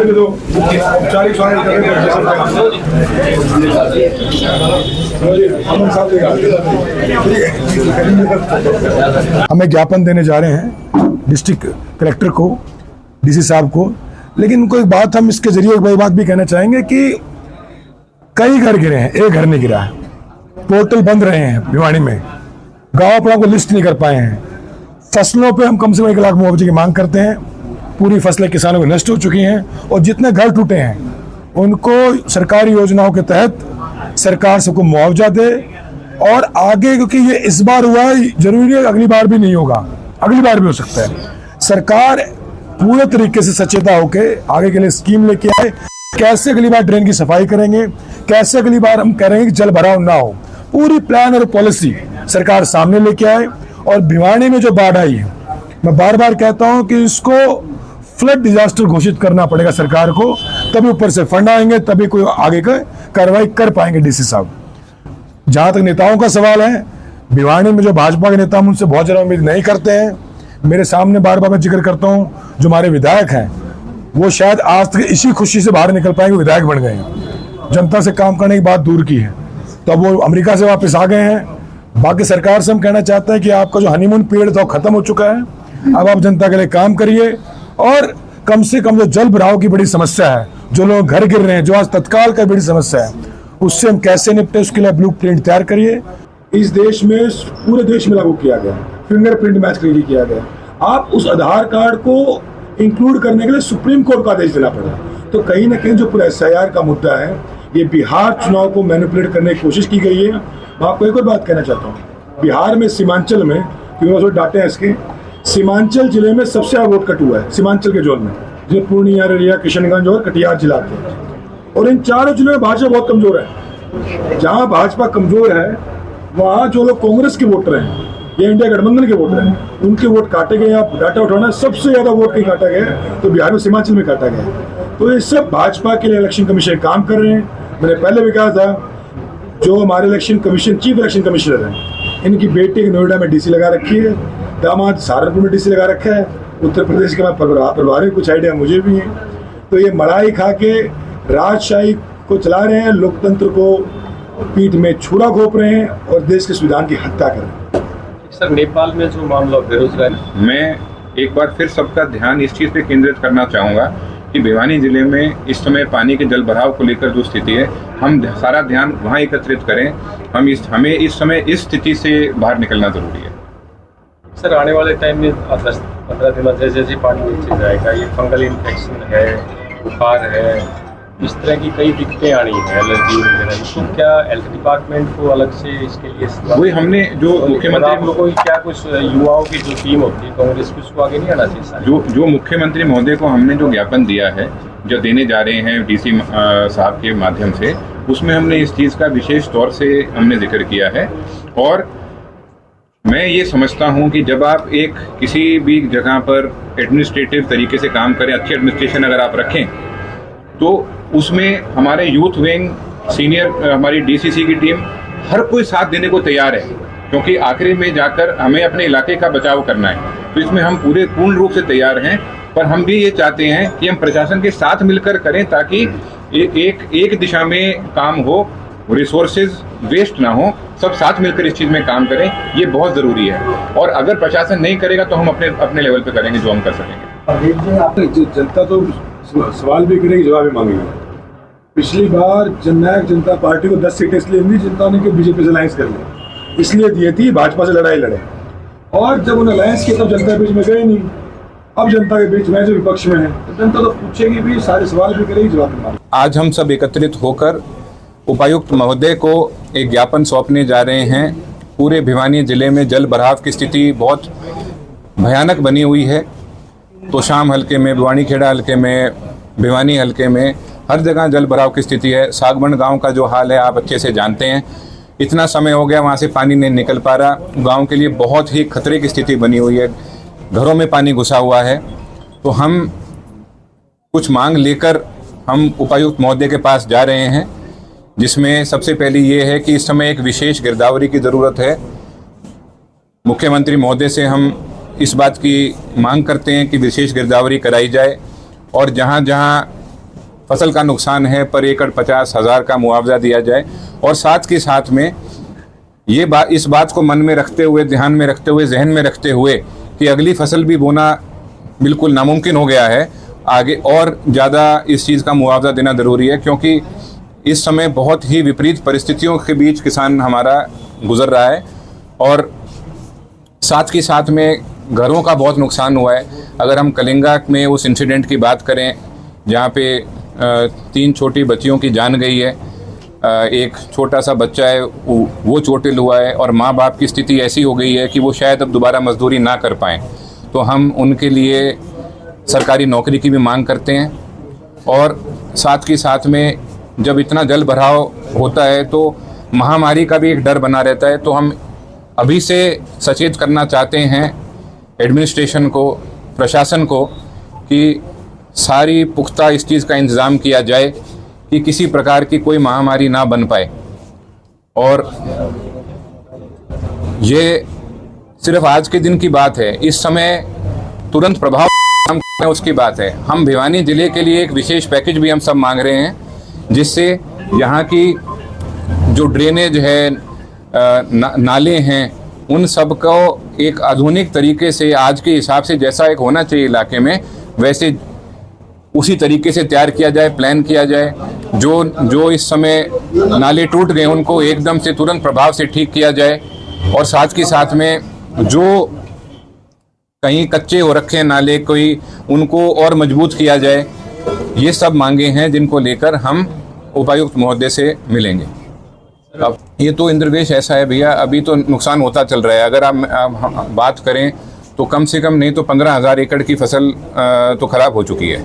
भी दो औपचारिक स्वागत हमें ज्ञापन देने जा रहे हैं डिस्ट्रिक्ट कलेक्टर को, डीसी साहब को। लेकिन उनको एक बात हम इसके जरिए एक बड़ी बात भी कहना चाहेंगे कि कई घर गिरे हैं, एक घर नहीं गिरा है। पोर्टल बंद रहे हैं भिवानी में, गाँव अपना को लिस्ट नहीं कर पाए हैं। फसलों पे हम कम से कम 1 लाख मुआवजे की मांग करते हैं। पूरी फसलें किसानों को नष्ट हो चुकी हैं और जितने घर टूटे हैं उनको सरकारी योजनाओं के तहत सरकार सबको मुआवजा दे। और आगे, क्योंकि ये इस बार हुआ है, जरूरी है अगली बार भी नहीं होगा, अगली बार भी हो सकता है। सरकार पूरे तरीके से सचेता होके आगे के लिए स्कीम लेके आए। कैसे अगली बार ड्रेन की सफाई करेंगे, कैसे अगली बार हम करेंगे कि जल भराव ना हो, पूरी प्लान और पॉलिसी सरकार सामने लेके आए। और भिवानी में जो बाढ़ आई है, मैं बार बार कहता हूं कि इसको फ्लड डिजास्टर घोषित करना पड़ेगा सरकार को, तभी ऊपर से फंड आएंगे, तभी कोई आगे का कार्रवाई कर पाएंगे डीसी साहब। जहां तक नेताओं का सवाल है, भिवानी में जो भाजपा के नेता उनसे बहुत ज्यादा उम्मीद नहीं करते हैं। मेरे सामने बार बार मैं जिक्र करता हूं, जो हमारे विधायक हैं वो शायद आज तक इसी खुशी से बाहर निकल पाएंगे, विधायक बन गए हैं। जनता से काम करने की बात दूर की है, तो अब वो अमेरिका से वापस आ गए हैं। बाकी सरकार से हम कहना चाहते हैं कि आपका जो हनीमून पीरियड था वो खत्म हो चुका है। अब आप जनता के लिए काम करिए और कम से कम जो जल भराव की बड़ी समस्या है, जो लोग घर गिर रहे हैं, जो आज तत्काल का बड़ी समस्या है, उससे हम कैसे निपटे, उसके लिए ब्लूप्रिंट तैयार करिए। इस देश में, पूरे देश में लागू किया गया, फिंगरप्रिंट मैच किया गया। आप उस आधार कार्ड को इंक्लूड करने के लिए सुप्रीम कोर्ट का आदेश देना पड़ा। तो कहीं ना कहीं जो पूरा SIR का मुद्दा है, ये बिहार चुनाव को मैनिपुलेट करने की कोशिश की गई है। मैं आपको एक और बात कहना चाहता हूँ, बिहार में सीमांचल में, क्योंकि डाटे हैं इसके, सीमांचल जिले में सबसे ज्यादा वोट कट हुआ है, सीमांचल के जोन में, जो पूर्णिया, अररिया, किशनगंज और कटिहार जिला थे। और इन चारों जिलों में भाजपा बहुत कमजोर है। जहां भाजपा कमजोर है वहां जो लोग कांग्रेस के वोटर हैं या इंडिया गठबंधन के वोटर हैं, उनके वोट काटे गए। आप डाटा उठाना, सबसे ज्यादा वोट कहीं काटा गया तो बिहार में सीमांचल में काटा गया। तो ये सब भाजपा के लिए इलेक्शन कमीशन काम कर रहे हैं। मैंने पहले भी कहा था, जो हमारे election commission, chief election commissioner हैं, इनकी बेटी नोएडा में DC लगा रखी है, दामाद सहारनपुर में DC लगा रखा है, उत्तर प्रदेश का मैं प्रभारी, कुछ आइडिया मुझे भी है। तो ये मलाई खा के राजशाही को चला रहे हैं, लोकतंत्र को पीठ में छुरा घोंप रहे हैं और देश के संविधान की हत्या कर रहे हैं। सर, नेपाल में जो मामला बेरोजगारी, मैं एक बार फिर सबका ध्यान इस चीज़ पे केंद्रित करना चाहूँगा कि भिवानी जिले में इस समय पानी के जल भराव को लेकर जो स्थिति है, हम सारा ध्यान वहाँ एकत्रित करें। हमें इस समय इस स्थिति से बाहर निकलना जरूरी है। सर, आने वाले टाइम में 10-15 दिन जैसे जैसे पानी नीचे जाएगा, ये फंगल इन्फेक्शन है, बुखार है, इस तरह की कई दिक्कतें आनी है, एलर्जी वगैरह। तो क्या हेल्थ डिपार्टमेंट को अलग से इसके लिए वही हमने जो मुख्यमंत्री को क्या कुछ युवाओं की जो टीम होती है कांग्रेस की, उसको आगे नहीं आना चाहिए? जो मुख्यमंत्री महोदय को हमने जो ज्ञापन दिया है, जो देने जा रहे हैं DC साहब के माध्यम से, उसमें हमने इस चीज़ का विशेष तौर से हमने जिक्र किया है। और मैं ये समझता हूँ कि जब आप एक किसी भी जगह पर एडमिनिस्ट्रेटिव तरीके से काम करें, अच्छी एडमिनिस्ट्रेशन अगर आप रखें, तो उसमें हमारे यूथ विंग, सीनियर हमारी DCC की टीम, हर कोई साथ देने को तैयार है, क्योंकि आखिरी में जाकर हमें अपने इलाके का बचाव करना है। तो इसमें हम पूर्ण रूप से तैयार हैं। पर हम भी ये चाहते हैं कि हम प्रशासन के साथ मिलकर करें, ताकि एक दिशा में काम हो, रिसोर्सेज वेस्ट ना हो, सब साथ मिलकर इस चीज़ में काम करें। ये बहुत ज़रूरी है। और अगर प्रशासन नहीं करेगा तो हम अपने लेवल पे करेंगे जो हम कर सकेंगे। जनता तो सवाल भी करेगी, जवाब भी मांगेगी। पिछली बार जननायक जनता पार्टी को 10 सीटें इसलिए दी, जनता ने कि बीजेपी से अलायंस कर ली, इसलिए दिए थी, भाजपा से लड़ाई लड़े। और जब उन्हें अलायंस किया तब जनता के बीच में गए नहीं। अब जनता के बीच में जो विपक्ष में है, तो जनता तो पूछेगी भी, सारे सवाल भी करेगी, जवाब भी मांगेगी। आज हम सब एकत्रित होकर उपायुक्त महोदय को एक ज्ञापन सौंपने जा रहे हैं। पूरे भिवानी जिले में जल भराव की स्थिति बहुत भयानक बनी हुई है। तोशाम हल्के में, भिवानीखेड़ा हल्के में, भिवानी हल्के में, हर जगह जल भराव की स्थिति है। सागबन गांव का जो हाल है आप अच्छे से जानते हैं। इतना समय हो गया वहाँ से पानी नहीं निकल पा रहा। गांव के लिए बहुत ही खतरे की स्थिति बनी हुई है, घरों में पानी घुसा हुआ है। तो हम कुछ मांग लेकर हम उपायुक्त महोदय के पास जा रहे हैं, जिसमें सबसे पहली ये है कि इस समय एक विशेष गिरदावरी की ज़रूरत है। मुख्यमंत्री महोदय से हम इस बात की मांग करते हैं कि विशेष गिरदावरी कराई जाए और जहाँ जहाँ फसल का नुकसान है पर एकड़ 50,000 का मुआवजा दिया जाए। और साथ के साथ में इस बात को मन में रखते हुए, ध्यान में रखते हुए, जहन में रखते हुए कि अगली फसल भी बोना बिल्कुल नामुमकिन हो गया है, आगे और ज़्यादा इस चीज़ का मुआवजा देना ज़रूरी है, क्योंकि इस समय बहुत ही विपरीत परिस्थितियों के बीच किसान हमारा गुजर रहा है। और साथ के साथ में घरों का बहुत नुकसान हुआ है। अगर हम कलिंगा में उस इंसिडेंट की बात करें जहाँ पे 3 छोटी बच्चियों की जान गई है, एक छोटा सा बच्चा है वो चोटिल हुआ है, और माँ बाप की स्थिति ऐसी हो गई है कि वो शायद अब दोबारा मजदूरी ना कर पाएँ, तो हम उनके लिए सरकारी नौकरी की भी मांग करते हैं। और साथ के साथ में जब इतना जल भराव होता है तो महामारी का भी एक डर बना रहता है, तो हम अभी से सचेत करना चाहते हैं एडमिनिस्ट्रेशन को, प्रशासन को, कि सारी पुख्ता इस चीज़ का इंतज़ाम किया जाए कि किसी प्रकार की कोई महामारी ना बन पाए। और ये सिर्फ आज के दिन की बात है, इस समय तुरंत प्रभाव उसकी बात है। हम भिवानी जिले के लिए एक विशेष पैकेज भी हम सब मांग रहे हैं, जिससे यहाँ की जो ड्रेनेज है, नाले हैं, उन सब को एक आधुनिक तरीके से आज के हिसाब से जैसा एक होना चाहिए इलाके में, वैसे उसी तरीके से तैयार किया जाए, प्लान किया जाए। जो इस समय नाले टूट गए उनको एकदम से तुरंत प्रभाव से ठीक किया जाए, और साथ के साथ में जो कहीं कच्चे हो रखे हैं नाले, कोई उनको और मजबूत किया जाए। ये सब मांगे हैं जिनको लेकर हम उपायुक्त महोदय से मिलेंगे। अब ये तो इंद्रवेश ऐसा है भैया, अभी तो नुकसान होता चल रहा है। अगर आप बात करें तो कम से कम नहीं तो 15,000 एकड़ की फसल तो खराब हो चुकी है।